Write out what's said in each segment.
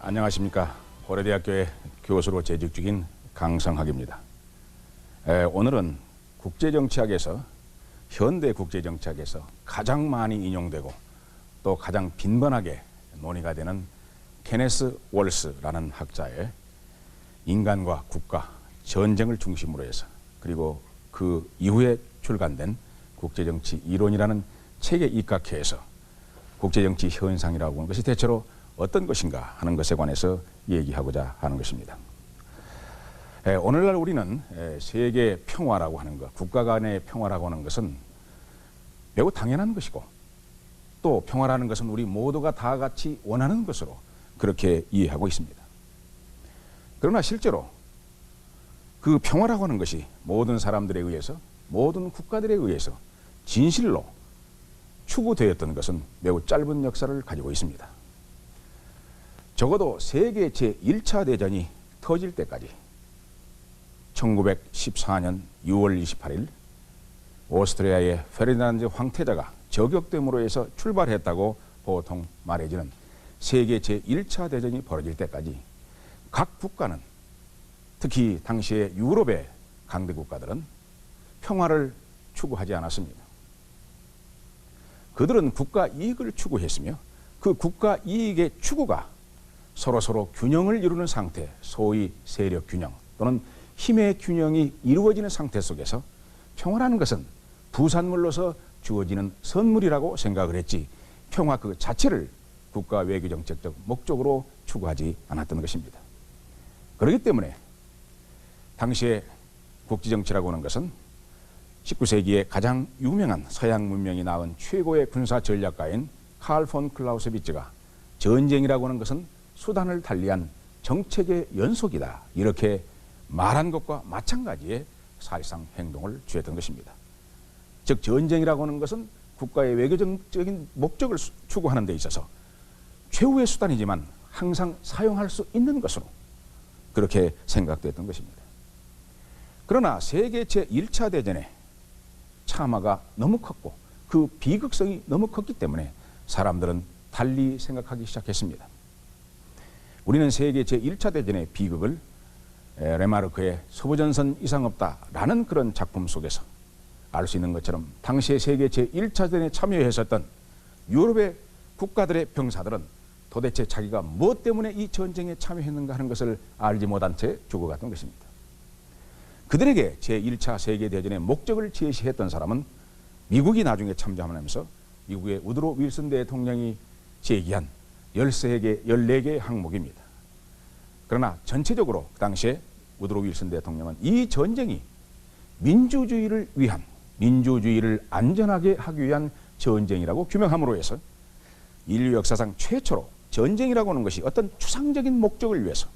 안녕하십니까. 고려대학교의 교수로 재직 중인 강성학입니다. 오늘은 국제정치학에서 현대 국제정치학에서 가장 많이 인용되고 또 가장 빈번하게 논의가 되는 케네스 월스라는 학자의 인간과 국가, 전쟁을 중심으로 해서 그리고 그 이후에 출간된 국제정치 이론이라는 책에 입각해서 국제정치 현상이라고 하는 것이 대체로 어떤 것인가 하는 것에 관해서 얘기하고자 하는 것입니다. 오늘날 우리는 세계 평화라고 하는 것, 국가 간의 평화라고 하는 것은 매우 당연한 것이고 또 평화라는 것은 우리 모두가 다 같이 원하는 것으로 그렇게 이해하고 있습니다. 그러나 실제로 그 평화라고 하는 것이 모든 사람들에 의해서 모든 국가들에 의해서 진실로 추구되었던 것은 매우 짧은 역사를 가지고 있습니다. 적어도 세계 제1차 대전이 터질 때까지 1914년 6월 28일 오스트리아의 페르디난드 황태자가 저격됨으로 해서 출발했다고 보통 말해지는 세계 제1차 대전이 벌어질 때까지 각 국가는 특히 당시의 유럽의 강대 국가들은 평화를 추구하지 않았습니다. 그들은 국가 이익을 추구했으며 그 국가 이익의 추구가 서로 균형을 이루는 상태, 소위 세력 균형 또는 힘의 균형이 이루어지는 상태 속에서 평화라는 것은 부산물로서 주어지는 선물이라고 생각을 했지 평화 그 자체를 국가 외교정책적 목적으로 추구하지 않았던 것입니다. 그렇기 때문에 당시에 국제정치라고 하는 것은 19세기에 가장 유명한 서양 문명이 낳은 최고의 군사 전략가인 칼 폰 클라우세비츠가 전쟁이라고 하는 것은 수단을 달리한 정책의 연속이다 이렇게 말한 것과 마찬가지의 사실상 행동을 취했던 것입니다. 즉 전쟁이라고 하는 것은 국가의 외교적인 목적을 추구하는 데 있어서 최후의 수단이지만 항상 사용할 수 있는 것으로 그렇게 생각됐던 것입니다. 그러나 세계 제1차 대전의 참화가 너무 컸고 그 비극성이 너무 컸기 때문에 사람들은 달리 생각하기 시작했습니다. 우리는 세계 제1차 대전의 비극을 레마르크의 서부전선 이상 없다라는 그런 작품 속에서 알 수 있는 것처럼 당시의 세계 제1차 대전에 참여했었던 유럽의 국가들의 병사들은 도대체 자기가 무엇 때문에 이 전쟁에 참여했는가 하는 것을 알지 못한 채 죽어갔던 것입니다. 그들에게 제1차 세계대전의 목적을 제시했던 사람은 미국이 나중에 참전하면서 미국의 우드로 윌슨 대통령이 제기한 14개의 항목입니다. 그러나 전체적으로 그 당시에 우드로 윌슨 대통령은 이 전쟁이 민주주의를 위한, 민주주의를 안전하게 하기 위한 전쟁이라고 규명함으로 해서 인류 역사상 최초로 전쟁이라고 하는 것이 어떤 추상적인 목적을 위해서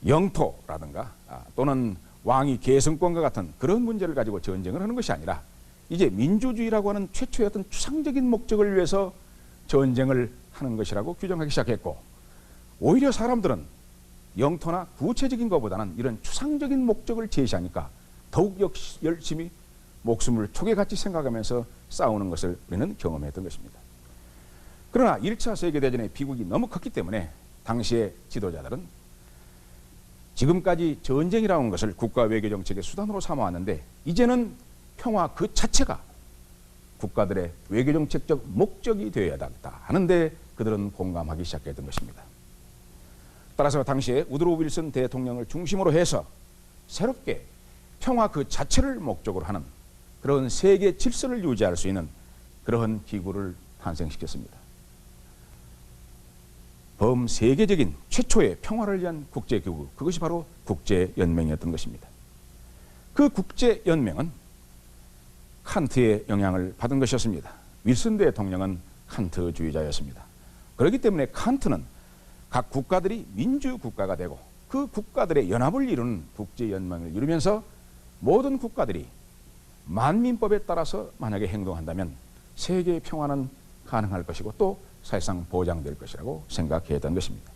영토라든가 또는 왕위 계승권과 같은 그런 문제를 가지고 전쟁을 하는 것이 아니라 이제 민주주의라고 하는 최초의 어떤 추상적인 목적을 위해서 전쟁을 하는 것이라고 규정하기 시작했고 오히려 사람들은 영토나 구체적인 것보다는 이런 추상적인 목적을 제시하니까 더욱 열심히 목숨을 촉에같이 생각하면서 싸우는 것을 우리는 경험했던 것입니다. 그러나 1차 세계대전의 비극이 너무 컸기 때문에 당시의 지도자들은 지금까지 전쟁이라는 것을 국가 외교정책의 수단으로 삼아왔는데 이제는 평화 그 자체가 국가들의 외교정책적 목적이 되어야 한다 하는데 그들은 공감하기 시작했던 것입니다. 따라서 당시에 우드로 윌슨 대통령을 중심으로 해서 새롭게 평화 그 자체를 목적으로 하는 그런 세계 질서를 유지할 수 있는 그러한 기구를 탄생시켰습니다. 범세계적인 최초의 평화를 위한 국제기구, 그것이 바로 국제연맹이었던 것입니다. 그 국제연맹은 칸트의 영향을 받은 것이었습니다. 윌슨 대통령은 칸트주의자였습니다. 그렇기 때문에 칸트는 각 국가들이 민주국가가 되고 그 국가들의 연합을 이루는 국제연맹을 이루면서 모든 국가들이 만민법에 따라서 만약에 행동한다면 세계의 평화는 가능할 것이고 또 사실상 보장될 것이라고 생각했던 것입니다.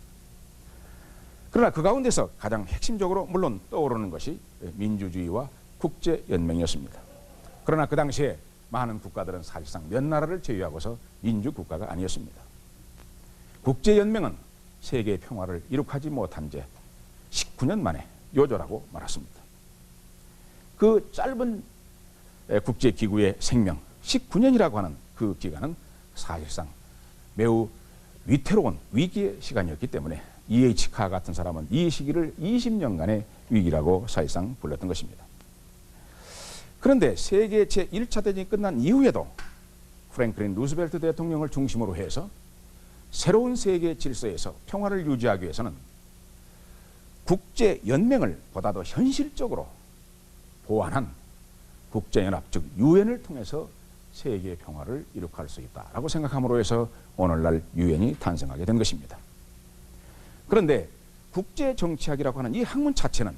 그러나 그 가운데서 가장 핵심적으로 물론 떠오르는 것이 민주주의와 국제연맹이었습니다. 그러나 그 당시에 많은 국가들은 사실상 몇 나라를 제외하고서 민주국가가 아니었습니다. 국제연맹은 세계 평화를 이룩하지 못한 지 19년 만에 요조라고 말했습니다. 그 짧은 국제기구의 생명 19년이라고 하는 그 기간은 사실상 매우 위태로운 위기의 시간이었기 때문에 E.H. 카 같은 사람은 이 시기를 20년간의 위기라고 사실상 불렀던 것입니다. 그런데 세계 제1차 대전이 끝난 이후에도 프랭클린 루스벨트 대통령을 중심으로 해서 새로운 세계 질서에서 평화를 유지하기 위해서는 국제연맹을 보다 더 현실적으로 보완한 국제연합 즉 유엔을 통해서 세계 평화를 이룩할 수 있다라고 생각함으로 해서 오늘날 유엔이 탄생하게 된 것입니다. 그런데 국제정치학이라고 하는 이 학문 자체는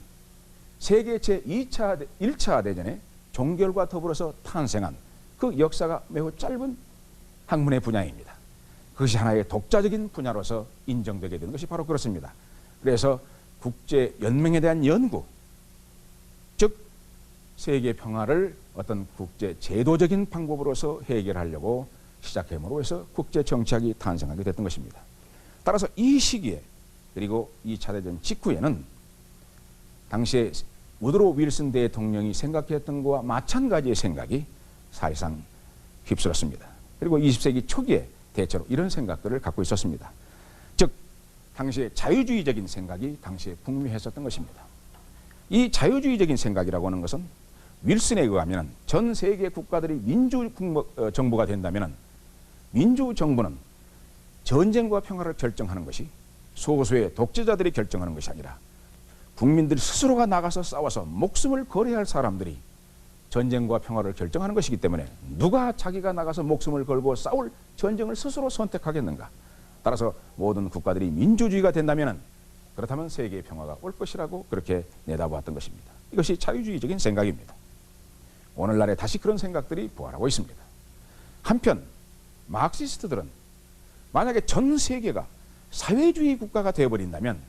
세계 제1차 대전의 종결과 더불어서 탄생한 그 역사가 매우 짧은 학문의 분야입니다. 그것이 하나의 독자적인 분야로서 인정되게 되는 것이 바로 그렇습니다. 그래서 국제연맹에 대한 연구, 즉 세계 평화를 어떤 국제 제도적인 방법으로서 해결하려고 시작함으로 해서 국제정치학이 탄생하게 됐던 것입니다. 따라서 이 시기에 그리고 2차 대전 직후에는 당시에 우드로 윌슨 대통령이 생각했던 것과 마찬가지의 생각이 사실상 휩쓸었습니다. 그리고 20세기 초기에 대체로 이런 생각들을 갖고 있었습니다. 즉 당시에 자유주의적인 생각이 당시에 풍미했었던 것입니다. 이 자유주의적인 생각이라고 하는 것은 윌슨에 의하면 전 세계 국가들이 민주정부가 된다면 민주정부는 전쟁과 평화를 결정하는 것이 소수의 독재자들이 결정하는 것이 아니라 국민들 스스로가 나가서 싸워서 목숨을 걸어야 할 사람들이 전쟁과 평화를 결정하는 것이기 때문에 누가 자기가 나가서 목숨을 걸고 싸울 전쟁을 스스로 선택하겠는가. 따라서 모든 국가들이 민주주의가 된다면 그렇다면 세계의 평화가 올 것이라고 그렇게 내다보았던 것입니다. 이것이 자유주의적인 생각입니다. 오늘날에 다시 그런 생각들이 부활하고 있습니다. 한편 마크시스트들은 만약에 전 세계가 사회주의 국가가 되어버린다면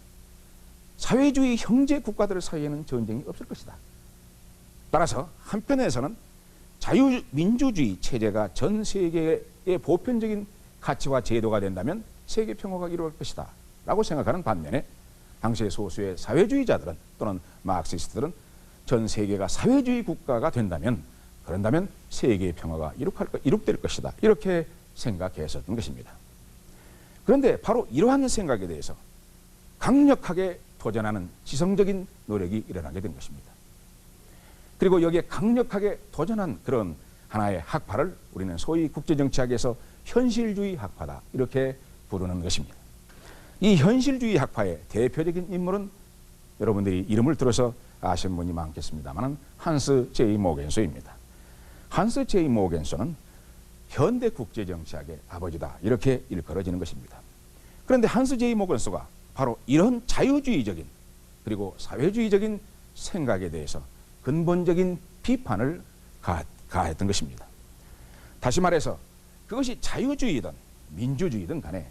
사회주의 형제 국가들 사이에는 전쟁이 없을 것이다. 따라서 한편에서는 자유민주주의 체제가 전 세계의 보편적인 가치와 제도가 된다면 세계 평화가 이루어질 것이다 라고 생각하는 반면에 당시의 소수의 사회주의자들은 또는 마크시스트들은 전 세계가 사회주의 국가가 된다면 그런다면 세계의 평화가 이룩될 것이다 이렇게 생각했었던 것입니다. 그런데 바로 이러한 생각에 대해서 강력하게 도전하는 지성적인 노력이 일어나게 된 것입니다. 그리고 여기에 강력하게 도전한 그런 하나의 학파를 우리는 소위 국제정치학에서 현실주의 학파다 이렇게 부르는 것입니다. 이 현실주의 학파의 대표적인 인물은 여러분들이 이름을 들어서 아시는 분이 많겠습니다만 한스 제이 모겐소입니다. 한스 제이 모겐소는 현대 국제정치학의 아버지다 이렇게 일컬어지는 것입니다. 그런데 한스 제이 모겐소가 바로 이런 자유주의적인 그리고 사회주의적인 생각에 대해서 근본적인 비판을 가했던 것입니다. 다시 말해서 그것이 자유주의든 민주주의든 간에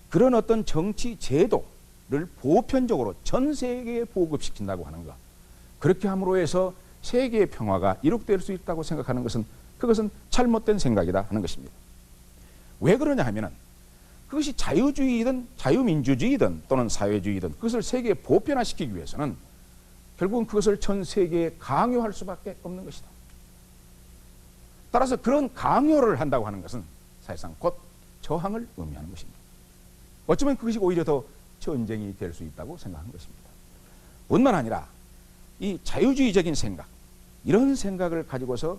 그런 어떤 정치 제도를 보편적으로 전 세계에 보급시킨다고 하는 것, 그렇게 함으로 해서 세계의 평화가 이룩될 수 있다고 생각하는 것은 그것은 잘못된 생각이다 하는 것입니다. 왜 그러냐 하면은 그것이 자유주의든 자유민주주의든 또는 사회주의든 그것을 세계에 보편화시키기 위해서는 결국은 그것을 전 세계에 강요할 수밖에 없는 것이다. 따라서 그런 강요를 한다고 하는 것은 사실상 곧 저항을 의미하는 것입니다. 어쩌면 그것이 오히려 더 전쟁이 될 수 있다고 생각한 것입니다. 뿐만 아니라 이 자유주의적인 생각, 이런 생각을 가지고서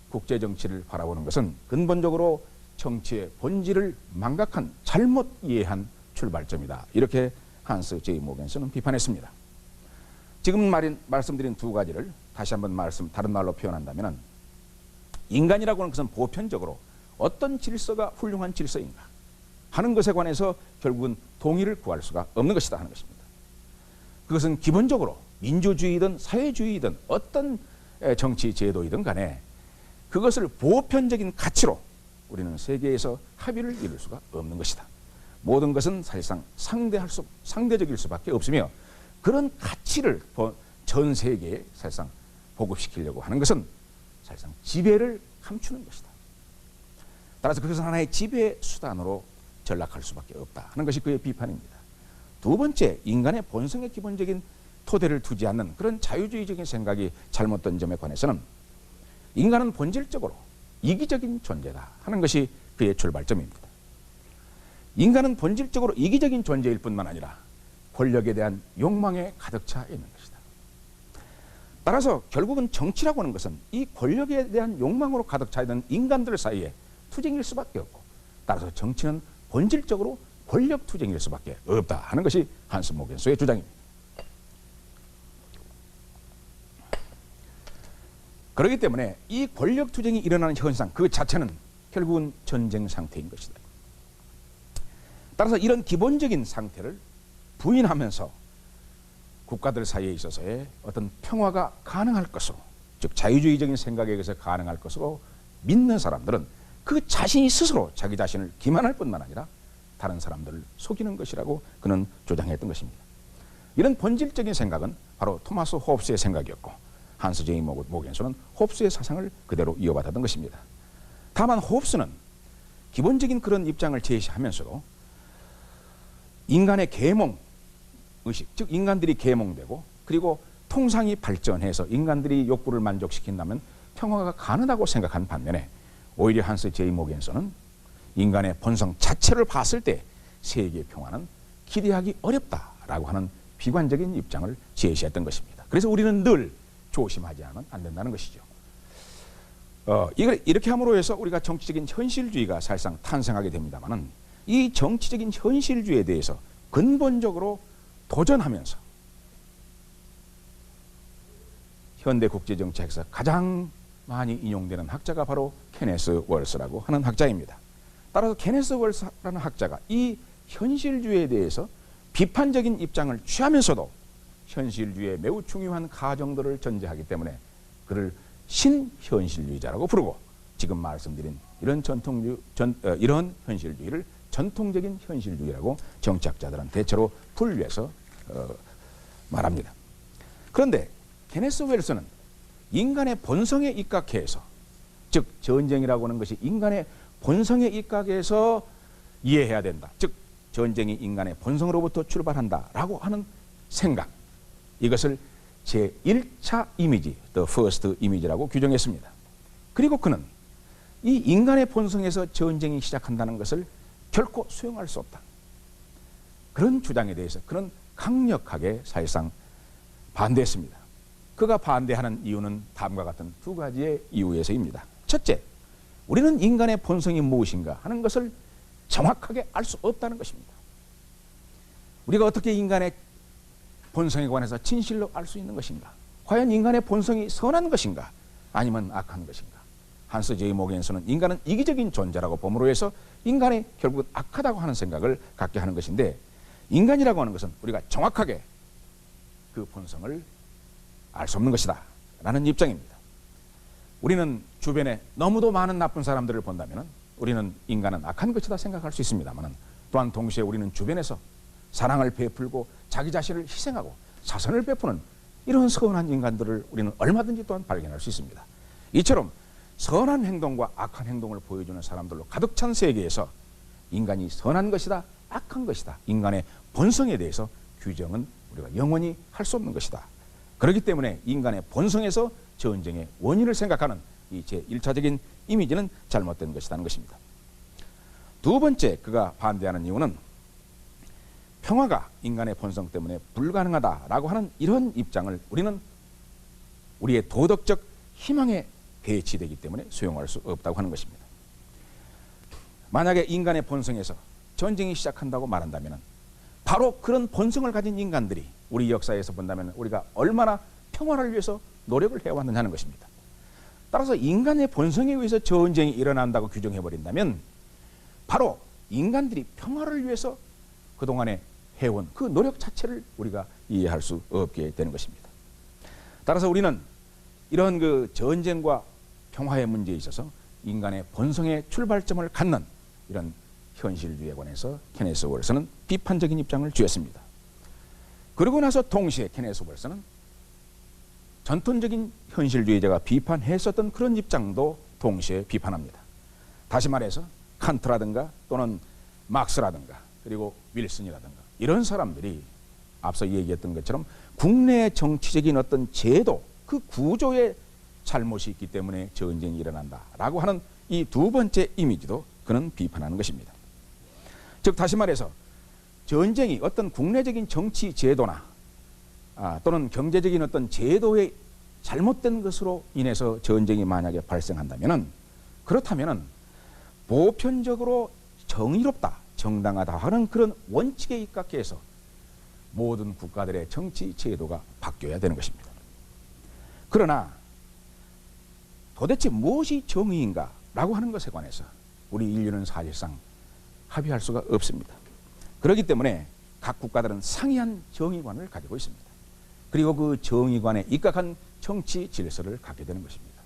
국제정치를 바라보는 것은 근본적으로 정치의 본질을 망각한 잘못 이해한 출발점이다. 이렇게 한스 제이 모겐스는 비판했습니다. 지금 말씀드린 두 가지를 다시 한번 다른 말로 표현한다면 인간이라고 하는 것은 보편적으로 어떤 질서가 훌륭한 질서인가 하는 것에 관해서 결국은 동의를 구할 수가 없는 것이다 하는 것입니다. 그것은 기본적으로 민주주의든 사회주의든 어떤 정치 제도이든 간에 그것을 보편적인 가치로 우리는 세계에서 합의를 이룰 수가 없는 것이다. 모든 것은 사실상 상대적일 수밖에 없으며 그런 가치를 전 세계에 사실상 보급시키려고 하는 것은 사실상 지배를 감추는 것이다. 따라서 그것은 하나의 지배 수단으로 전락할 수밖에 없다 하는 것이 그의 비판입니다. 두 번째, 인간의 본성의 기본적인 토대를 두지 않는 그런 자유주의적인 생각이 잘못된 점에 관해서는 인간은 본질적으로 이기적인 존재다 하는 것이 그의 출발점입니다. 인간은 본질적으로 이기적인 존재일 뿐만 아니라 권력에 대한 욕망에 가득 차 있는 것이다. 따라서 결국은 정치라고 하는 것은 이 권력에 대한 욕망으로 가득 차 있는 인간들 사이에 투쟁일 수밖에 없고, 따라서 정치는 본질적으로 권력 투쟁일 수밖에 없다 하는 것이 한스 모겐소의 주장입니다. 그렇기 때문에 이 권력 투쟁이 일어나는 현상 그 자체는 결국은 전쟁 상태인 것이다. 따라서 이런 기본적인 상태를 부인하면서 국가들 사이에 있어서의 어떤 평화가 가능할 것으로, 즉 자유주의적인 생각에 의해서 가능할 것으로 믿는 사람들은 그 자신이 스스로 자기 자신을 기만할 뿐만 아니라 다른 사람들을 속이는 것이라고 그는 주장했던 것입니다. 이런 본질적인 생각은 바로 토마스 홉스의 생각이었고, 한스 제이 모겐소는 홉스의 사상을 그대로 이어받았던 것입니다. 다만 홉스는 기본적인 그런 입장을 제시하면서도 인간의 계몽 의식, 즉 인간들이 계몽되고 그리고 통상이 발전해서 인간들이 욕구를 만족시킨다면 평화가 가능하다고 생각한 반면에, 오히려 한스 제이 모겐소는 인간의 본성 자체를 봤을 때 세계 평화는 기대하기 어렵다라고 하는 비관적인 입장을 제시했던 것입니다. 그래서 우리는 늘 조심하지 않으면 안 된다는 것이죠. 이걸 이렇게 함으로 해서 우리가 정치적인 현실주의가 사실상 탄생하게 됩니다만은, 이 정치적인 현실주의에 대해서 근본적으로 도전하면서 현대 국제정치학에서 가장 많이 인용되는 학자가 바로 케네스 월스라고 하는 학자입니다. 따라서 케네스 월스라는 학자가 이 현실주의에 대해서 비판적인 입장을 취하면서도 현실주의의 매우 중요한 가정들을 전제하기 때문에 그를 신현실주의자라고 부르고, 지금 말씀드린 이런 이런 현실주의를 전통적인 현실주의라고 정치학자들은 대체로 분류해서 말합니다. 그런데 케네스 웰스는 인간의 본성에 입각해서, 즉 전쟁이라고 하는 것이 인간의 본성에 입각해서 이해해야 된다, 즉 전쟁이 인간의 본성으로부터 출발한다라고 하는 생각, 이것을 제1차 이미지, the first image라고 규정했습니다. 그리고 그는 이 인간의 본성에서 전쟁이 시작한다는 것을 결코 수용할 수 없다, 그런 주장에 대해서 그는 강력하게 사실상 반대했습니다. 그가 반대하는 이유는 다음과 같은 두 가지의 이유에서입니다. 첫째, 우리는 인간의 본성이 무엇인가 하는 것을 정확하게 알 수 없다는 것입니다. 우리가 어떻게 인간의 본성에 관해서 진실로 알 수 있는 것인가? 과연 인간의 본성이 선한 것인가? 아니면 악한 것인가? 한스 제이 모겐소는 인간은 이기적인 존재라고 봄으로 해서 인간이 결국 악하다고 하는 생각을 갖게 하는 것인데, 인간이라고 하는 것은 우리가 정확하게 그 본성을 알 수 없는 것이다 라는 입장입니다. 우리는 주변에 너무도 많은 나쁜 사람들을 본다면 우리는 인간은 악한 것이다 생각할 수 있습니다만, 또한 동시에 우리는 주변에서 사랑을 베풀고 자기 자신을 희생하고 사선을 베푸는 이런 선한 인간들을 우리는 얼마든지 또한 발견할 수 있습니다. 이처럼 선한 행동과 악한 행동을 보여주는 사람들로 가득 찬 세계에서 인간이 선한 것이다, 악한 것이다, 인간의 본성에 대해서 규정은 우리가 영원히 할 수 없는 것이다. 그렇기 때문에 인간의 본성에서 전쟁의 원인을 생각하는 이 제1차적인 이미지는 잘못된 것이라는 것입니다. 두 번째, 그가 반대하는 이유는 평화가 인간의 본성 때문에 불가능하다라고 하는 이런 입장을 우리는 우리의 도덕적 희망에 배치되기 때문에 수용할 수 없다고 하는 것입니다. 만약에 인간의 본성에서 전쟁이 시작한다고 말한다면 바로 그런 본성을 가진 인간들이 우리 역사에서 본다면 우리가 얼마나 평화를 위해서 노력을 해왔느냐 하는 것입니다. 따라서 인간의 본성에 의해서 전쟁이 일어난다고 규정해버린다면 바로 인간들이 평화를 위해서 그동안에 해온 그 노력 자체를 우리가 이해할 수 없게 되는 것입니다. 따라서 우리는 이런 그 전쟁과 평화의 문제에 있어서 인간의 본성의 출발점을 갖는 이런 현실주의에 관해서 케네스 월스는 비판적인 입장을 취했습니다. 그러고 나서 동시에 케네스 월스는 전통적인 현실주의자가 비판했었던 그런 입장도 동시에 비판합니다. 다시 말해서 칸트라든가 또는 막스라든가 그리고 윌슨이라든가 이런 사람들이 앞서 얘기했던 것처럼 국내 정치적인 어떤 제도, 그 구조에 잘못이 있기 때문에 전쟁이 일어난다라고 하는 이 두 번째 이미지도 그는 비판하는 것입니다. 즉 다시 말해서 전쟁이 어떤 국내적인 정치 제도나 또는 경제적인 어떤 제도의 잘못된 것으로 인해서 전쟁이 만약에 발생한다면은, 그렇다면은 보편적으로 정의롭다, 정당하다 하는 그런 원칙에 입각해서 모든 국가들의 정치 제도가 바뀌어야 되는 것입니다. 그러나 도대체 무엇이 정의인가 라고 하는 것에 관해서 우리 인류는 사실상 합의할 수가 없습니다. 그렇기 때문에 각 국가들은 상이한 정의관을 가지고 있습니다. 그리고 그 정의관에 입각한 정치 질서를 갖게 되는 것입니다.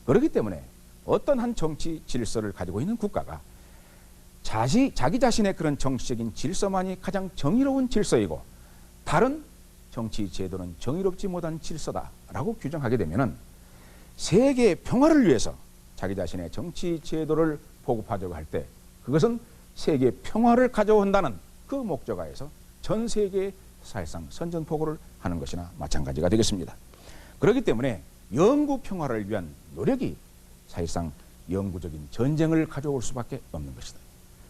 그렇기 때문에 어떤 한 정치 질서를 가지고 있는 국가가 자기 자신의 그런 정치적인 질서만이 가장 정의로운 질서이고 다른 정치 제도는 정의롭지 못한 질서다라고 규정하게 되면은 세계 평화를 위해서 자기 자신의 정치 제도를 보급하려고 할 때 그것은 세계 평화를 가져온다는 그 목적하에서 전 세계에 사실상 선전포고를 하는 것이나 마찬가지가 되겠습니다. 그렇기 때문에 영구 평화를 위한 노력이 사실상 영구적인 전쟁을 가져올 수밖에 없는 것이다.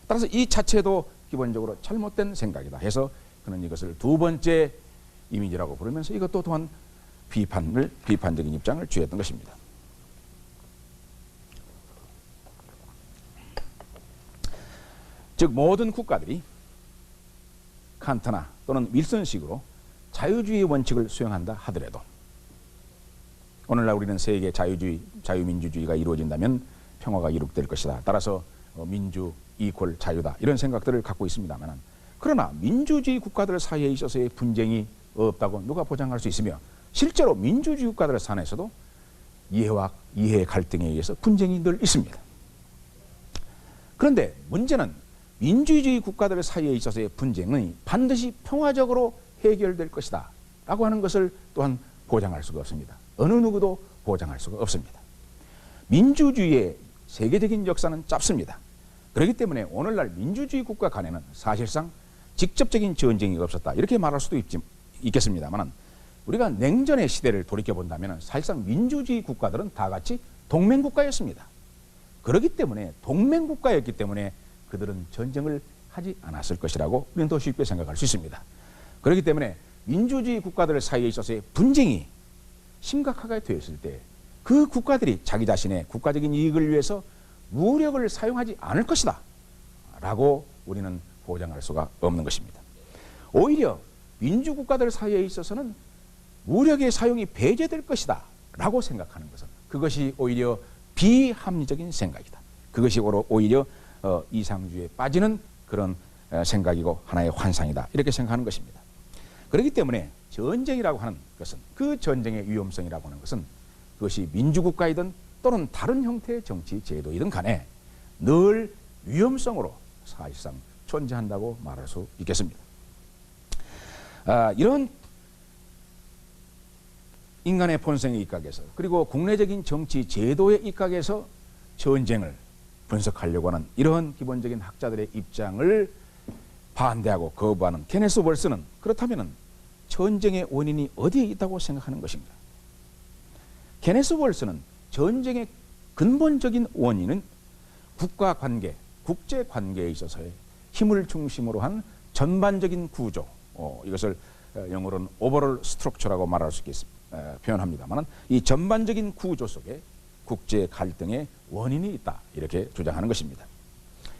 따라서 이 자체도 기본적으로 잘못된 생각이다 해서 그는 이것을 두 번째 이미지라고 부르면서 이것도 또한 비판적인 입장을 취했던 것입니다. 즉 모든 국가들이 칸트나 또는 윌슨식으로 자유주의 원칙을 수용한다 하더라도 오늘날 우리는 세계 자유주의, 자유민주주의가 이루어진다면 평화가 이룩될 것이다. 따라서 민주, 이퀄, 자유다 이런 생각들을 갖고 있습니다만, 그러나 민주주의 국가들 사이에 있어서의 분쟁이 없다고 누가 보장할 수 있으며 실제로 민주주의 국가들 산에서도 이해 갈등에 의해서 분쟁이 늘 있습니다. 그런데 문제는 민주주의 국가들 사이에 있어서의 분쟁은 반드시 평화적으로 해결될 것이다 라고 하는 것을 또한 보장할 수가 없습니다. 어느 누구도 보장할 수가 없습니다. 민주주의의 세계적인 역사는 짧습니다. 그렇기 때문에 오늘날 민주주의 국가 간에는 사실상 직접적인 전쟁이 없었다 이렇게 말할 수도 있겠습니다만, 우리가 냉전의 시대를 돌이켜본다면 사실상 민주주의 국가들은 다 같이 동맹국가였습니다. 그렇기 때문에 동맹국가였기 때문에 그들은 전쟁을 하지 않았을 것이라고 우리는 더 쉽게 생각할 수 있습니다. 그렇기 때문에 민주주의 국가들 사이에 있어서의 분쟁이 심각하게 되었을 때 그 국가들이 자기 자신의 국가적인 이익을 위해서 무력을 사용하지 않을 것이다 라고 우리는 보장할 수가 없는 것입니다. 오히려 민주국가들 사이에 있어서는 무력의 사용이 배제될 것이다 라고 생각하는 것은 그것이 오히려 비합리적인 생각이다. 그것이 오히려 이상주의에 빠지는 그런 생각이고 하나의 환상이다 이렇게 생각하는 것입니다. 그렇기 때문에 전쟁이라고 하는 것은, 그 전쟁의 위험성이라고 하는 것은 그것이 민주국가이든 또는 다른 형태의 정치 제도이든 간에 늘 위험성으로 사실상 존재한다고 말할 수 있겠습니다. 이런 인간의 본성에 입각해서 그리고 국내적인 정치 제도에 입각해서 전쟁을 분석하려고 하는 이러한 기본적인 학자들의 입장을 반대하고 거부하는 케네스 월스는 그렇다면 전쟁의 원인이 어디에 있다고 생각하는 것인가? 케네스 월스는 전쟁의 근본적인 원인은 국가관계, 국제관계에 있어서의 힘을 중심으로 한 전반적인 구조, 이것을 영어로는 오버롤 스트럭처라고 말할 수 있겠습니다. 표현합니다만 이 전반적인 구조 속에 국제 갈등의 원인이 있다 이렇게 주장하는 것입니다.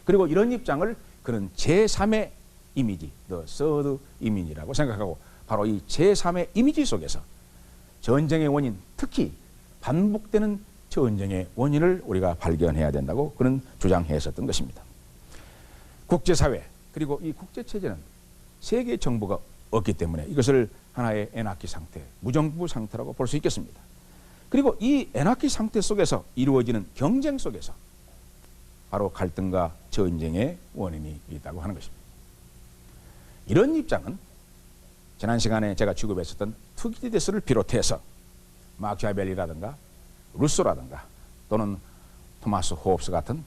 그리고 이런 입장을 그는 제3의 이미지, The Third Image라고 생각하고 바로 이 제3의 이미지 속에서 전쟁의 원인, 특히 반복되는 전쟁의 원인을 우리가 발견해야 된다고 그는 주장했었던 것입니다. 국제사회 그리고 이 국제체제는 세계 정부가 없기 때문에 이것을 하나의 에나키 상태, 무정부 상태라고 볼 수 있겠습니다. 그리고 이 에나키 상태 속에서 이루어지는 경쟁 속에서 바로 갈등과 전쟁의 원인이 있다고 하는 것입니다. 이런 입장은 지난 시간에 제가 취급했었던 투키디데스를 비롯해서 마키아벨리라든가 루소라든가 또는 토마스 호흡스 같은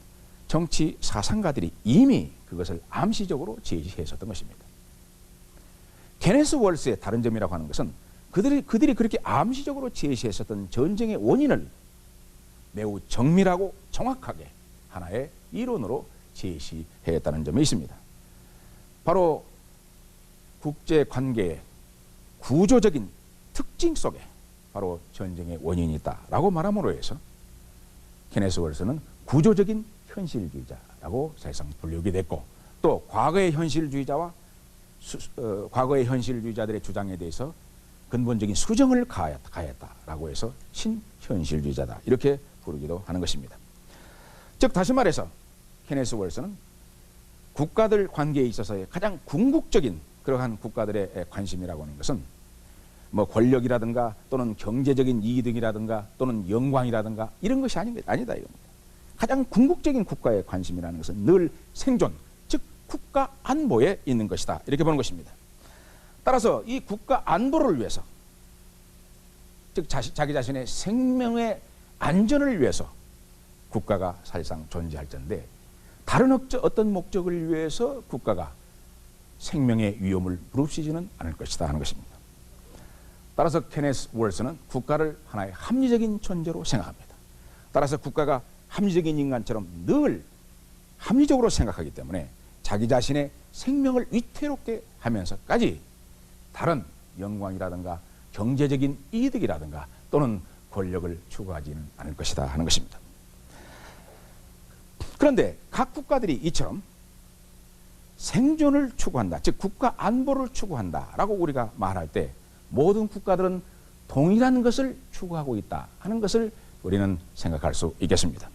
정치 사상가들이 이미 그것을 암시적으로 제시했었던 것입니다. 케네스 월스의 다른 점이라고 하는 것은 그들이 그렇게 암시적으로 제시했었던 전쟁의 원인을 매우 정밀하고 정확하게 하나의 이론으로 제시했다는 점이 있습니다. 바로 국제관계의 구조적인 특징 속에 바로 전쟁의 원인이 있다라고 말함으로 해서 케네스 월스는 구조적인 현실주의자라고 사실상 불리우게 됐고, 또 과거의 현실주의자와 과거의 현실주의자들의 주장에 대해서 근본적인 수정을 가했다라고 해서 신현실주의자다 이렇게 부르기도 하는 것입니다. 즉 다시 말해서 케네스 월스는 국가들 관계에 있어서의 가장 궁극적인 그러한 국가들의 관심이라고 하는 것은 뭐 권력이라든가 또는 경제적인 이익이라든가 또는 영광이라든가 이런 것이 아니다 이겁니다. 가장 궁극적인 국가의 관심이라는 것은 늘 생존, 즉 국가 안보에 있는 것이다 이렇게 보는 것입니다. 따라서 이 국가 안보를 위해서, 즉 자기 자신의 생명의 안전을 위해서 국가가 사실상 존재할 텐데, 다른 어떤 목적을 위해서 국가가 생명의 위험을 무릅쓰지는 않을 것이다 하는 것입니다. 따라서 케네스 월스는 국가를 하나의 합리적인 존재로 생각합니다. 따라서 국가가 합리적인 인간처럼 늘 합리적으로 생각하기 때문에 자기 자신의 생명을 위태롭게 하면서까지 다른 영광이라든가 경제적인 이득이라든가 또는 권력을 추구하지는 않을 것이다 하는 것입니다. 그런데 각 국가들이 이처럼 생존을 추구한다, 즉 국가 안보를 추구한다라고 우리가 말할 때 모든 국가들은 동일한 것을 추구하고 있다 하는 것을 우리는 생각할 수 있겠습니다.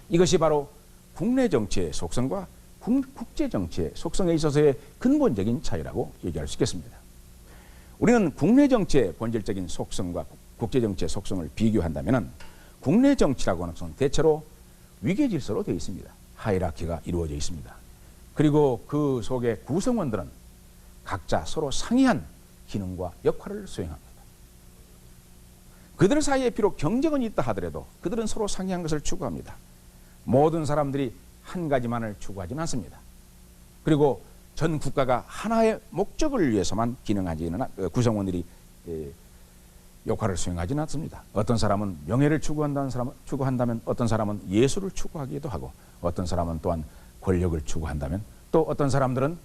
이것이 바로 국내 정치의 속성과 국제 정치의 속성에 있어서의 근본적인 차이라고 얘기할 수 있겠습니다. 우리는 국내 정치의 본질적인 속성과 국제 정치의 속성을 비교한다면 국내 정치라고 하는 것은 대체로 위계 질서로 되어 있습니다. 하이라키가 이루어져 있습니다. 그리고 그 속의 구성원들은 각자 서로 상이한 기능과 역할을 수행합니다. 그들 사이에 비록 경쟁은 있다 하더라도 그들은 서로 상이한 것을 추구합니다. 모든 사람들이 한 가지만을 추구하지는 않습니다. 그리고 전 국가가 하나의 목적을 위해서만 기능하지는 구성원들이 역할을 수행하지는 않습니다. 어떤 사람은 명예를 추구한다면 어떤 사람은 예술을 추구하기도 하고, 어떤 사람은 또한 권력을 추구한다면, 또 어떤 사람들은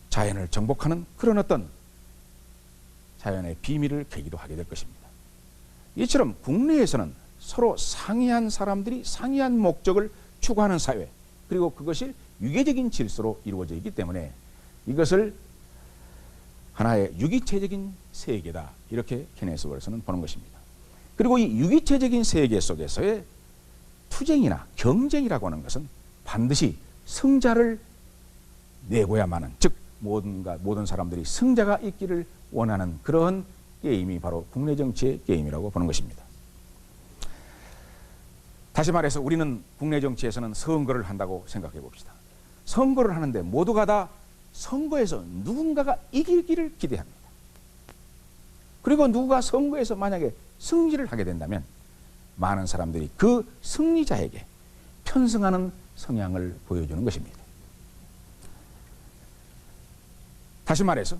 자연을 정복하는 그런 어떤 자연의 비밀을 계기도 하게 될 것입니다. 이처럼 국내에서는 서로 상이한 사람들이 상이한 목적을 추구하는 사회, 그리고 그것이 유계적인 질서로 이루어져 있기 때문에 이것을 하나의 유기체적인 세계다 이렇게 케네스 월스는 보는 것입니다. 그리고 이 유기체적인 세계 속에서의 투쟁이나 경쟁이라고 하는 것은 반드시 승자를 내고야만 하는, 즉 모든 사람들이 승자가 있기를 원하는 그런 게임이 바로 국내 정치의 게임이라고 보는 것입니다. 다시 말해서 우리는 국내 정치에서는 선거를 한다고 생각해 봅시다. 선거를 하는데 모두가 다 선거에서 누군가가 이기기를 기대합니다. 그리고 누가 선거에서 만약에 승리를 하게 된다면 많은 사람들이 그 승리자에게 편승하는 성향을 보여주는 것입니다. 다시 말해서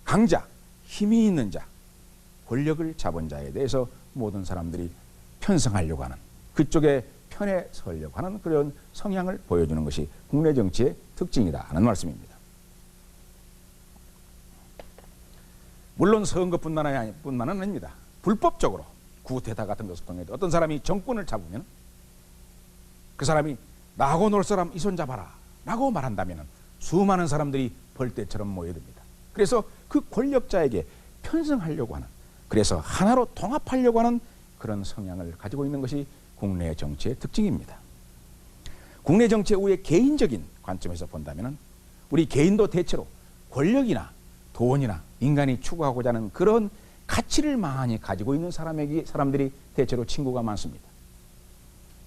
강자, 힘이 있는 자, 권력을 잡은 자에 대해서 모든 사람들이 편승하려고 하는, 그쪽의 편에 서려고 하는 그런 성향을 보여주는 것이 국내 정치의 특징이다 하는 말씀입니다. 물론 선거뿐만 아닙니다. 불법적으로 구테타 같은 것을 통해 어떤 사람이 정권을 잡으면 그 사람이 나하고 놀 사람 이 손 잡아라 라고 말한다면 수많은 사람들이 벌떼처럼 모여듭니다. 그래서 그 권력자에게 편승하려고 하는, 그래서 하나로 통합하려고 하는 그런 성향을 가지고 있는 것이 국내 정치의 특징입니다. 국내 정치 후의 개인적인 관점에서 본다면 우리 개인도 대체로 권력이나 돈이나 인간이 추구하고자 하는 그런 가치를 많이 가지고 있는 사람들이 대체로 친구가 많습니다.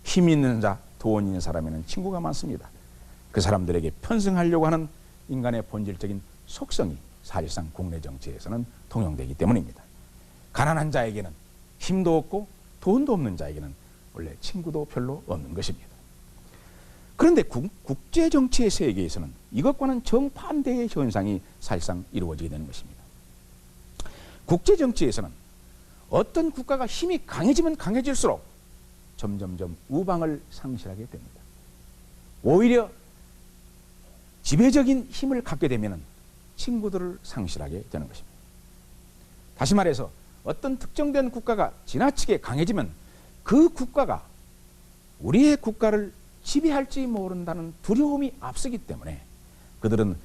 힘 있는 자, 돈 있는 사람에는 친구가 많습니다. 그 사람들에게 편승하려고 하는 인간의 본질적인 속성이 사실상 국내 정치에서는 통용되기 때문입니다. 가난한 자에게는 힘도 없고 돈도 없는 자에게는 원래 친구도 별로 없는 것입니다. 그런데 국제 정치의 세계에서는 이것과는 정반대의 현상이 사실상 이루어지게 되는 것입니다. 국제 정치에서는 어떤 국가가 힘이 강해지면 강해질수록 점점점 우방을 상실하게 됩니다. 오히려 지배적인 힘을 갖게 되면 친구들을 상실하게 되는 것입니다. 다시 말해서 어떤 특정된 국가가 지나치게 강해지면 그 국가가 우리의 국가를 지배할지 모른다는 두려움이 앞서기 때문에 그들은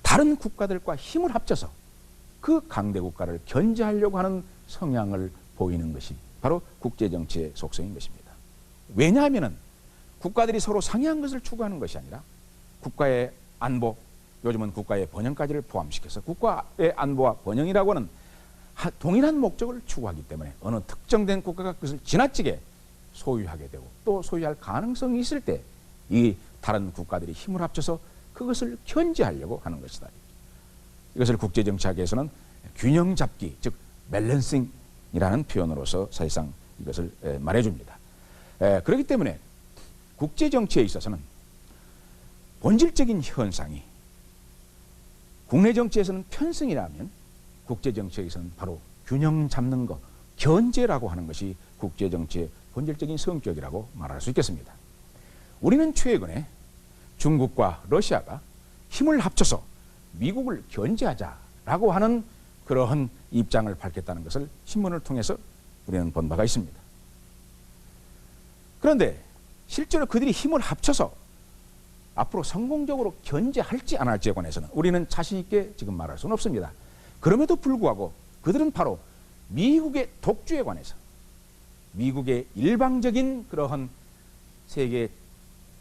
다른 국가들과 힘을 합쳐서 그 강대 국가를 견제하려고 하는 성향을 보이는 것이 바로 국제정치의 속성인 것입니다. 왜냐하면 국가들이 서로 상이한 것을 추구하는 것이 아니라 국가의 안보, 요즘은 국가의 번영까지를 포함시켜서 국가의 안보와 번영이라고 하는 동일한 목적을 추구하기 때문에 어느 특정된 국가가 그것을 지나치게 소유하게 되고 또 소유할 가능성이 있을 때 이 다른 국가들이 힘을 합쳐서 그것을 견제하려고 하는 것이다. 이것을 국제정치학에서는 균형 잡기, 즉 밸런싱이라는 표현으로서 사실상 이것을 말해줍니다. 그렇기 때문에 국제정치에 있어서는 본질적인 현상이 국내 정치에서는 편승이라면 국제정치에서는 바로 균형 잡는 것, 견제라고 하는 것이 국제정치의 본질적인 성격이라고 말할 수 있겠습니다. 우리는 최근에 중국과 러시아가 힘을 합쳐서 미국을 견제하자라고 하는 그러한 입장을 밝혔다는 것을 신문을 통해서 우리는 본 바가 있습니다. 그런데 실제로 그들이 힘을 합쳐서 앞으로 성공적으로 견제할지 안 할지에 관해서는 우리는 자신 있게 지금 말할 수는 없습니다. 그럼에도 불구하고 그들은 바로 미국의 독주에 관해서 미국의 일방적인 그러한 세계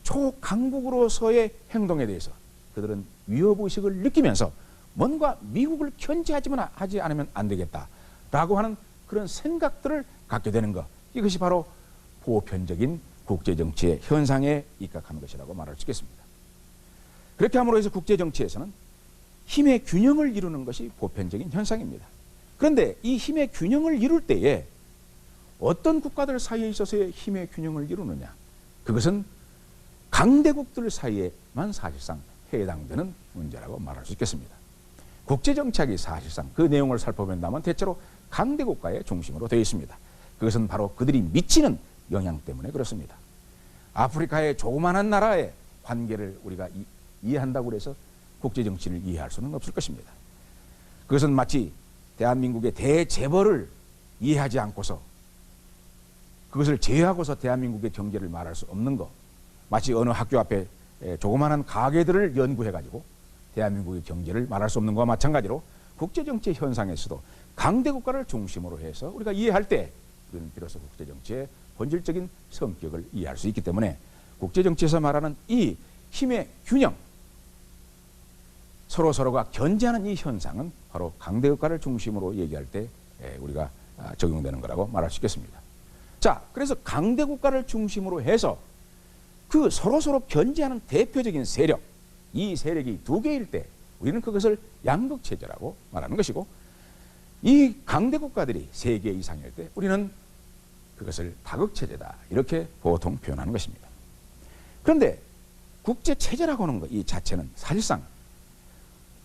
초강국으로서의 행동에 대해서 그들은 위협의식을 느끼면서 뭔가 미국을 견제하지만 하지 않으면 안 되겠다라고 하는 그런 생각들을 갖게 되는 것, 이것이 바로 보편적인 국제정치의 현상에 입각하는 것이라고 말할 수 있겠습니다. 그렇게 함으로 해서 국제정치에서는 힘의 균형을 이루는 것이 보편적인 현상입니다. 그런데 이 힘의 균형을 이룰 때에 어떤 국가들 사이에 있어서의 힘의 균형을 이루느냐, 그것은 강대국들 사이에만 사실상 해당되는 문제라고 말할 수 있겠습니다. 국제정치학이 사실상 그 내용을 살펴본다면 대체로 강대국가의 중심으로 되어 있습니다. 그것은 바로 그들이 미치는 영향 때문에 그렇습니다. 아프리카의 조그마한 나라의 관계를 우리가 이해한다고 해서 국제정치를 이해할 수는 없을 것입니다. 그것은 마치 대한민국의 대재벌을 이해하지 않고서 그것을 제외하고서 대한민국의 경제를 말할 수 없는 것, 마치 어느 학교 앞에 조그마한 가게들을 연구해가지고 대한민국의 경제를 말할 수 없는 것과 마찬가지로 국제정치 현상에서도 강대국가를 중심으로 해서 우리가 이해할 때 우리는 비로소 국제정치의 본질적인 성격을 이해할 수 있기 때문에 국제정치에서 말하는 이 힘의 균형, 서로가 견제하는 이 현상은 바로 강대국가를 중심으로 얘기할 때 우리가 적용되는 거라고 말할 수 있겠습니다. 자, 그래서 강대국가를 중심으로 해서 그 서로 견제하는 대표적인 세력, 이 세력이 두 개일 때 우리는 그것을 양극체제라고 말하는 것이고, 이 강대국가들이 세 개 이상일 때 우리는 그것을 다극체제다, 이렇게 보통 표현하는 것입니다. 그런데 국제체제라고 하는 것 이 자체는 사실상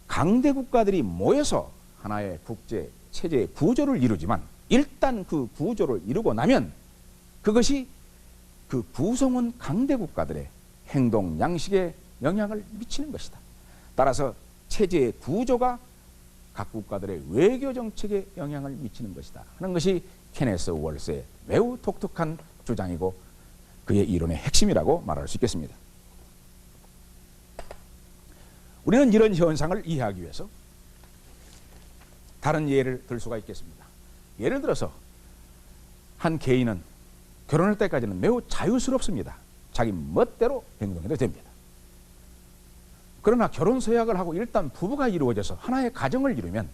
강대국가들이 모여서 하나의 국제체제의 구조를 이루지만 일단 그 구조를 이루고 나면 그것이 그 구성원 강대국가들의 행동 양식에 영향을 미치는 것이다. 따라서 체제의 구조가 각 국가들의 외교 정책에 영향을 미치는 것이다 하는 것이 케네스 월스의 매우 독특한 주장이고 그의 이론의 핵심이라고 말할 수 있겠습니다. 우리는 이런 현상을 이해하기 위해서 다른 예를 들 수가 있겠습니다. 예를 들어서 한 개인은 결혼할 때까지는 매우 자유스럽습니다. 자기 멋대로 행동해도 됩니다. 그러나 결혼 서약을 하고 일단 부부가 이루어져서 하나의 가정을 이루면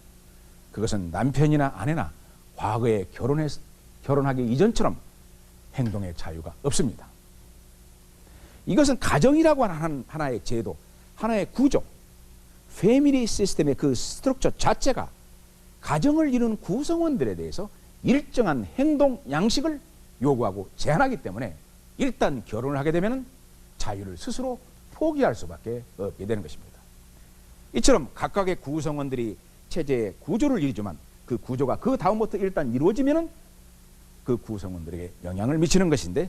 그것은 남편이나 아내나 과거에 결혼하기 이전처럼 행동의 자유가 없습니다. 이것은 가정이라고 하는 하나의 제도, 하나의 구조, 패밀리 시스템의 그 스트럭처 자체가 가정을 이루는 구성원들에 대해서 일정한 행동 양식을 요구하고 제한하기 때문에 일단 결혼을 하게 되면 자유를 스스로 포기할 수밖에 없게 되는 것입니다. 이처럼 각각의 구성원들이 체제의 구조를 이루지만 그 구조가 그 다음부터 일단 이루어지면은 그 구성원들에게 영향을 미치는 것인데,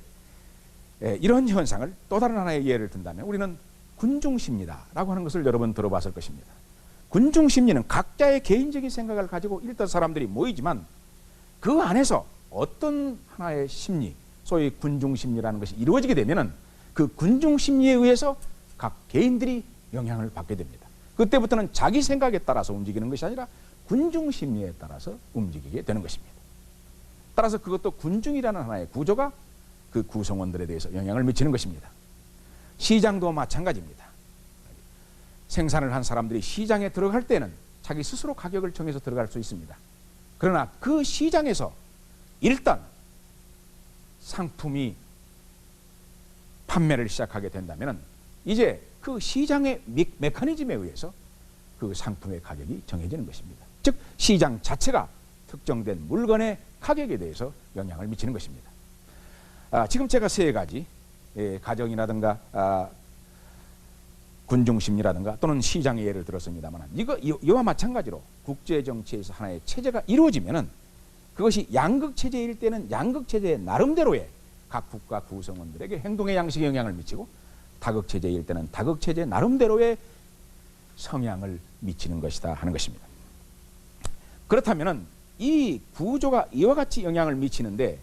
이런 현상을 또 다른 하나의 예를 든다면 우리는 군중심리다라고 하는 것을 여러분 들어봤을 것입니다. 군중심리는 각자의 개인적인 생각을 가지고 일단 사람들이 모이지만 그 안에서 어떤 하나의 심리, 소위 군중심리라는 것이 이루어지게 되면은 그 군중심리에 의해서 각 개인들이 영향을 받게 됩니다. 그때부터는 자기 생각에 따라서 움직이는 것이 아니라 군중심리에 따라서 움직이게 되는 것입니다. 따라서 그것도 군중이라는 하나의 구조가 그 구성원들에 대해서 영향을 미치는 것입니다. 시장도 마찬가지입니다. 생산을 한 사람들이 시장에 들어갈 때는 자기 스스로 가격을 정해서 들어갈 수 있습니다. 그러나 그 시장에서 일단 상품이 판매를 시작하게 된다면 이제 그 시장의 메커니즘에 의해서 그 상품의 가격이 정해지는 것입니다. 즉 시장 자체가 특정된 물건의 가격에 대해서 영향을 미치는 것입니다. 지금 제가 세 가지 가정이라든가 군중심리라든가 또는 시장의 예를 들었습니다만, 이와 마찬가지로 국제정치에서 하나의 체제가 이루어지면은 그것이 양극체제일 때는 양극체제의 나름대로의 각 국가 구성원들에게 행동의 양식에 영향을 미치고, 다극체제일 때는 다극체제 나름대로의 성향을 미치는 것이다 하는 것입니다. 그렇다면은 이 구조가 이와 같이 영향을 미치는데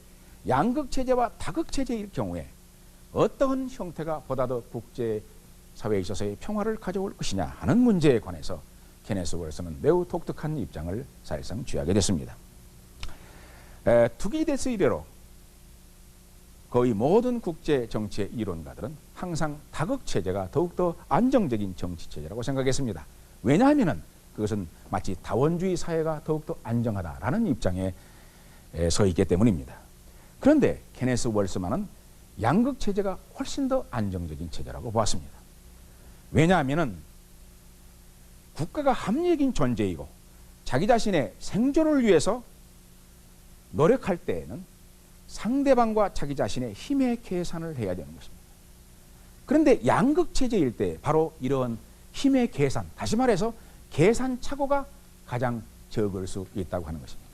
양극체제와 다극체제일 경우에 어떤 형태가 보다 더 국제사회에 있어서의 평화를 가져올 것이냐 하는 문제에 관해서 케네스 월스는 매우 독특한 입장을 사실상 취하게 됐습니다. 투기데스 이래로 거의 모든 국제정치의 이론가들은 항상 다극체제가 더욱더 안정적인 정치체제라고 생각했습니다. 왜냐하면 그것은 마치 다원주의 사회가 더욱더 안정하다라는 입장에 서 있기 때문입니다. 그런데 케네스 월스만은 양극체제가 훨씬 더 안정적인 체제라고 보았습니다. 왜냐하면 국가가 합리적인 존재이고 자기 자신의 생존을 위해서 노력할 때에는 상대방과 자기 자신의 힘의 계산을 해야 되는 것입니다. 그런데 양극체제일 때 바로 이런 힘의 계산, 다시 말해서 계산착오가 가장 적을 수 있다고 하는 것입니다.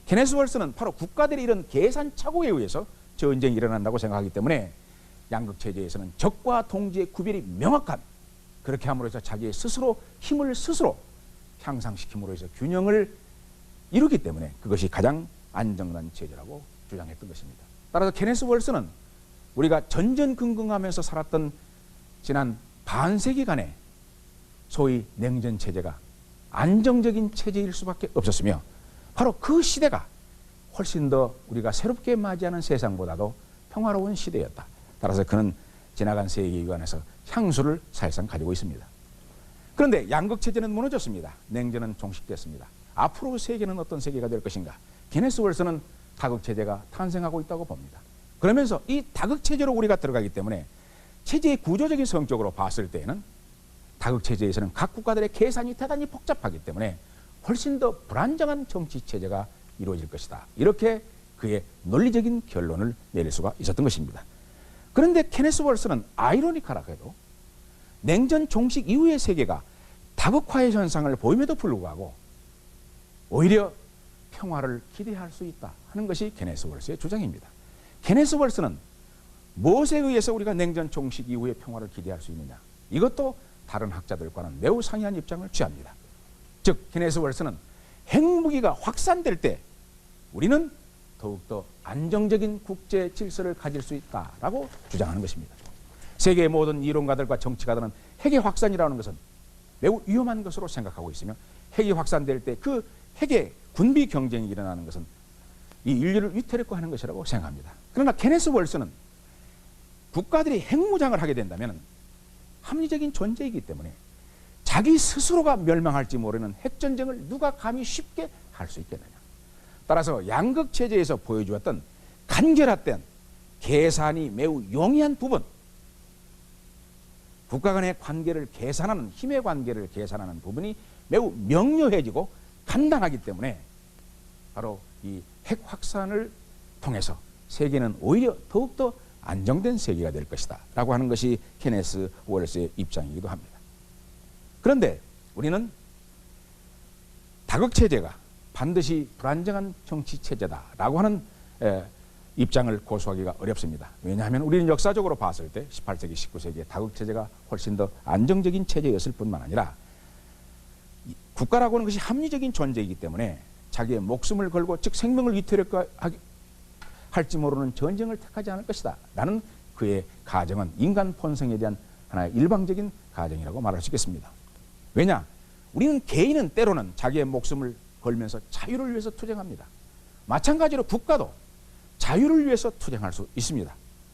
케네스 월스는 바로 국가들이 이런 계산착오에 의해서 전쟁이 일어난다고 생각하기 때문에 양극체제에서는 적과 동지의 구별이 명확한, 그렇게 함으로 해서 자기의 스스로 힘을 스스로 향상시킴으로 해서 균형을 이루기 때문에 그것이 가장 안정된 체제라고 주장했던 것입니다. 따라서 케네스 월스는 우리가 전전긍긍하면서 살았던 지난 반세기간의 소위 냉전 체제가 안정적인 체제일 수밖에 없었으며, 바로 그 시대가 훨씬 더 우리가 새롭게 맞이하는 세상보다도 평화로운 시대였다. 따라서 그는 지나간 세계관에서 향수를 사실상 가지고 있습니다. 그런데 양극체제는 무너졌습니다. 냉전은 종식됐습니다. 앞으로 세계는 어떤 세계가 될 것인가? 케네스 월스는 다극체제가 탄생하고 있다고 봅니다. 그러면서 이 다극체제로 우리가 들어가기 때문에 체제의 구조적인 성격으로 봤을 때에는 다극체제에서는 각 국가들의 계산이 대단히 복잡하기 때문에 훨씬 더 불안정한 정치체제가 이루어질 것이다. 이렇게 그의 논리적인 결론을 내릴 수가 있었던 것입니다. 그런데 케네스 월스는 아이러니컬하게도 냉전 종식 이후의 세계가 다극화의 현상을 보임에도 불구하고 오히려 평화를 기대할 수 있다 하는 것이 케네스 월스의 주장입니다. 케네스 월스는 무엇에 의해서 우리가 냉전 종식 이후의 평화를 기대할 수 있느냐, 이것도 다른 학자들과는 매우 상이한 입장을 취합니다. 즉 케네스 월스는 핵무기가 확산될 때 우리는 더욱더 안정적인 국제 질서를 가질 수 있다라고 주장하는 것입니다. 세계의 모든 이론가들과 정치가들은 핵의 확산이라는 것은 매우 위험한 것으로 생각하고 있으며, 핵이 확산될 때 그 핵의 군비 경쟁이 일어나는 것은 이 인류를 위태롭게 하는 것이라고 생각합니다. 그러나 케네스 월스는 국가들이 핵무장을 하게 된다면 합리적인 존재이기 때문에 자기 스스로가 멸망할지 모르는 핵전쟁을 누가 감히 쉽게 할 수 있겠느냐. 따라서 양극체제에서 보여주었던 간결했던 계산이 매우 용이한 부분, 국가 간의 관계를 계산하는, 힘의 관계를 계산하는 부분이 매우 명료해지고 간단하기 때문에 바로 이 핵 확산을 통해서 세계는 오히려 더욱더 안정된 세계가 될 것이다 라고 하는 것이 케네스 월스의 입장이기도 합니다. 그런데 우리는 다극체제가 반드시 불안정한 정치체제다라고 하는 입장을 고수하기가 어렵습니다. 왜냐하면 우리는 역사적으로 봤을 때 18세기, 19세기의 다극체제가 훨씬 더 안정적인 체제였을 뿐만 아니라 국가라고 하는 것이 합리적인 존재이기 때문에 자기의 목숨을 걸고 즉 생명을 위태롭게 할지 모르는 전쟁을 택하지 않을 것이다 라는 그의 가정은 인간 본성에 대한 하나의 일방적인 가정이라고 말할 수 있겠습니다. 왜냐? 우리는 개인은 때로는 자기의 목숨을 걸면서 자유를 위해서 투쟁합니다. 마찬가지로 국가도 자유를 위해서 투쟁할 수 있습니다.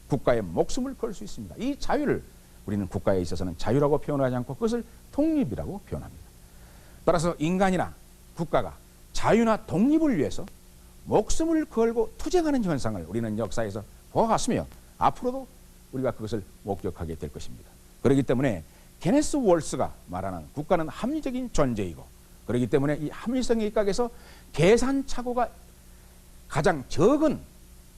국가의 목숨을 걸 수 있습니다. 이 자유를 우리는 국가에 있어서는 자유라고 표현하지 않고 그것을 독립이라고 표현합니다. 따라서 인간이나 국가가 자유나 독립을 위해서 목숨을 걸고 투쟁하는 현상을 우리는 역사에서 보아왔으며 앞으로도 우리가 그것을 목격하게 될 것입니다. 그렇기 때문에 케네스 월스가 말하는 국가는 합리적인 존재이고 그렇기 때문에 이 합리성의 입각에서 계산착오가 가장 적은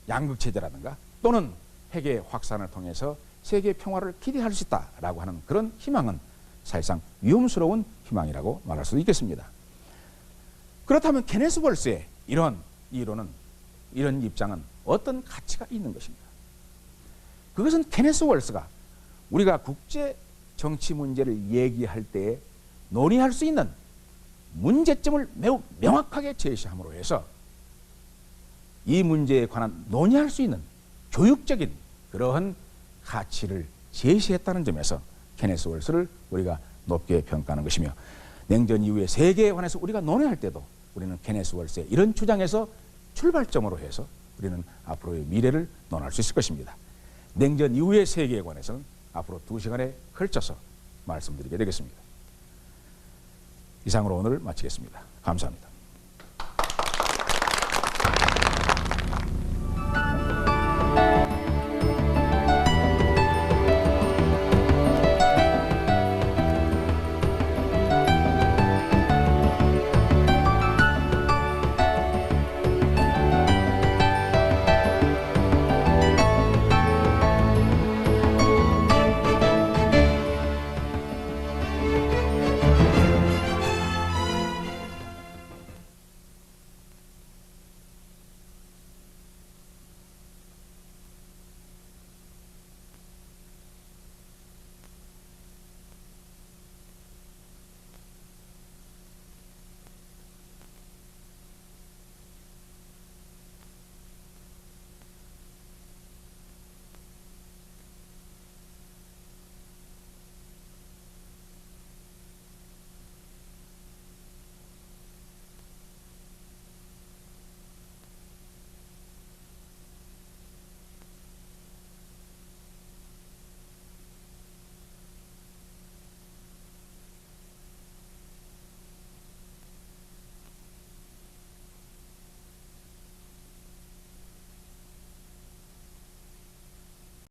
양극체제라든가 또는 핵의 확산을 통해서 세계 평화를 기대할 수 있다라고 하는 그런 희망은 사실상 위험스러운 희망이라고 말할 수 있겠습니다. 그렇다면 케네스 월스의 이런 이론은, 이런 입장은 어떤 가치가 있는 것입니다. 그것은 케네스 월스가 우리가 국제 정치 문제를 얘기할 때에 논의할 수 있는 문제점을 매우 명확하게 제시함으로 해서 이 문제에 관한 논의할 수 있는 교육적인 그러한 가치를 제시했다는 점에서 케네스 월스를 우리가 높게 평가하는 것이며 냉전 이후의 세계에 관해서 우리가 논의할 때도 우리는 케네스 월스의 이런 주장에서 출발점으로 해서 우리는 앞으로의 미래를 논할 수 있을 것입니다. 냉전 이후의 세계에 관해서는 앞으로 2시간에 걸쳐서 말씀드리게 되겠습니다. 이상으로 오늘 마치겠습니다. 감사합니다.